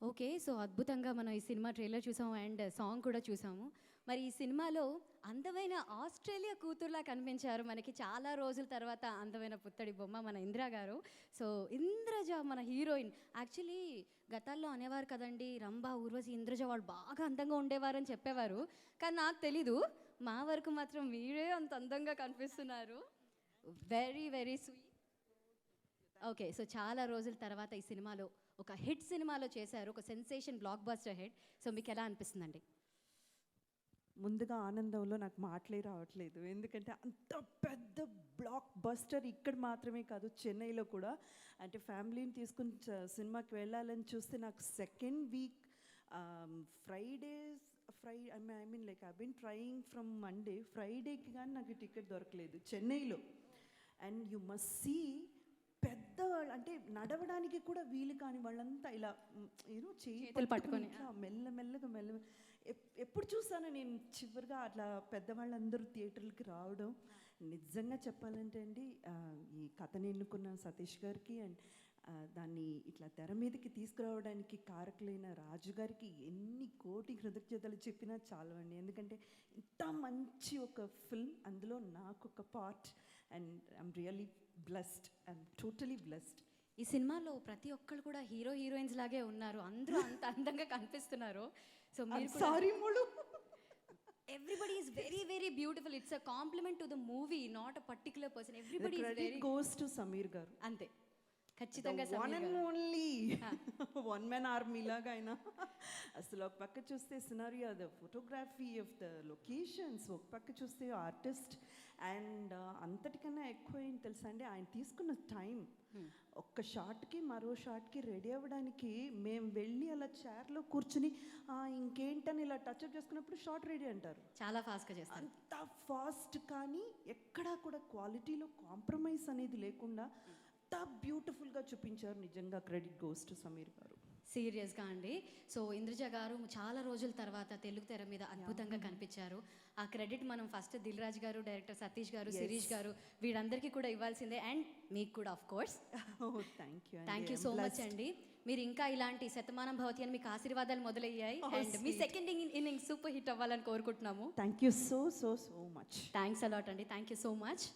Okay. So, అద్భుతంగా మనం ఈ సినిమా ట్రైలర్ చూసాము అండ్ సాంగ్ కూడా చూసాము. మరి ఈ సినిమాలో అందమైన ఆస్ట్రేలియా కూతురులా కనిపించారు. మనకి చాలా రోజుల తర్వాత అందమైన పుత్తడి బొమ్మ మన ఇందిర గారు. సో, ఇంద్రజ మన హీరోయిన్. యాక్చువల్లీ గతాల్లో అనేవారు కదండీ! రంభ, ఊర్వశి, ఇంద్రజ వాళ్ళు బాగా అందంగా ఉండేవారని చెప్పేవారు. కానీ నాకు తెలీదు. మా వరకు మాత్రం మీరే అంత అందంగా కనిపిస్తున్నారు. Very, very sweet. Okay. So, చాలా రోజుల తర్వాత ఈ సినిమాలో ఒక హిట్ సినిమాలో చేశారు. ఒక sensation block buster hit. So, మీకెలా అనిపిస్తుందండి? ముందుగా ఆనందంలో నాకు మాటలే రావట్లేదు. ఎందుకంటే అంత పెద్ద బ్లాక్ బస్టర్ ఇక్కడ మాత్రమే కాదు, చెన్నైలో కూడా. అంటే ఫ్యామిలీని తీసుకుని సినిమాకి వెళ్ళాలని చూస్తే నాకు second week I mean like I been trying from Monday, ఫ్రైడేకి కానీ నాకు టికెట్ దొరకలేదు చెన్నైలో. అండ్ యు మస్ట్ సీ, పెద్దవాళ్ళు అంటే నడవడానికి కూడా వీలు కాని వాళ్ళంతా ఇలా ఏదో చేతులు పట్టుకొని ఇట్లా మెల్లమెల్లగా ఎప్పుడు చూసాను నేను చివరిగా అట్లా పెద్దవాళ్ళందరూ థియేటర్లకి రావడం. నిజంగా చెప్పాలంటే అండి, ఈ కథని ఎన్నుకున్న సతీష్ గారికి అండ్ దాన్ని ఇట్లా తెర మీదకి తీసుకురావడానికి కారకులైన రాజు గారికి ఎన్ని కోటి కృతజ్ఞతలు చెప్పినా చాలు అండి. ఎందుకంటే ఇంత మంచి ఒక ఫిల్మ్, అందులో నాకు ఒక part, and I'm really blessed, I'm totally blessed. ఈ సినిమాలో ప్రతి ఒక్కళ్ళు కూడా హీరో, హీరోయిన్స్ లాగే ఉన్నారు. అందరూ అంత అందంగా కనిపిస్తున్నారు. సో, మీరు కూడా సారీ మూడు everybody is very, very beautiful. It's a compliment to the movie, not a particular person. Everybody is very goes to Samir garu. అంతే. ఖచ్చితంగా one and only one man army లాగా ఆయన. అసలు ఒక పక్క చూస్తే scenario, the photography of the locations, ఒక పక్క చూస్తే ఆర్టిస్ట్, అండ్ అంతటికన్నా ఎక్కువ ఏం తెలుసా అండి, ఆయన తీసుకున్న టైం. ఒక్క షాట్కి మరో షాట్కి రెడీ అవ్వడానికి మేము వెళ్ళి అలా చైర్లో కూర్చుని ఇంకేంటని ఇలా టచ్అప్ చేసుకున్నప్పుడు షార్ట్ రెడీ అంటారు. చాలా ఫాస్ట్గా చేస్తారు. అంత ఫాస్ట్, కానీ ఎక్కడా కూడా క్వాలిటీలో కాంప్రమైజ్ అనేది లేకుండా అంత బ్యూటిఫుల్గా చూపించారు. నిజంగా క్రెడిట్ గోస్ టు సమీర్ గారు. సీరియస్గా అండి. సో, ఇంద్రజ గారు చాలా రోజుల తర్వాత తెలుగు తెర మీద అద్భుతంగా కనిపించారు. ఆ క్రెడిట్ మనం ఫస్ట్ దిల్ రాజు గారు, డైరెక్టర్ సతీష్ గారు, శిరీష్ గారు, వీళ్ళందరికీ కూడా ఇవ్వాల్సిందే. అండ్ మీకు కూడా of course. Thank you so much అండి. మీరు ఇంకా ఇలాంటి శతమానం భవతి అని మీకు ఆశీర్వాదాలు మొదలయ్యాయి. అండ్ మీ సెకండ్ ఇన్నింగ్ సూపర్ హిట్ అవ్వాలని కోరుకుంటున్నాము. Thank you so so so much. Thanks a lot అండి. Thank you so much.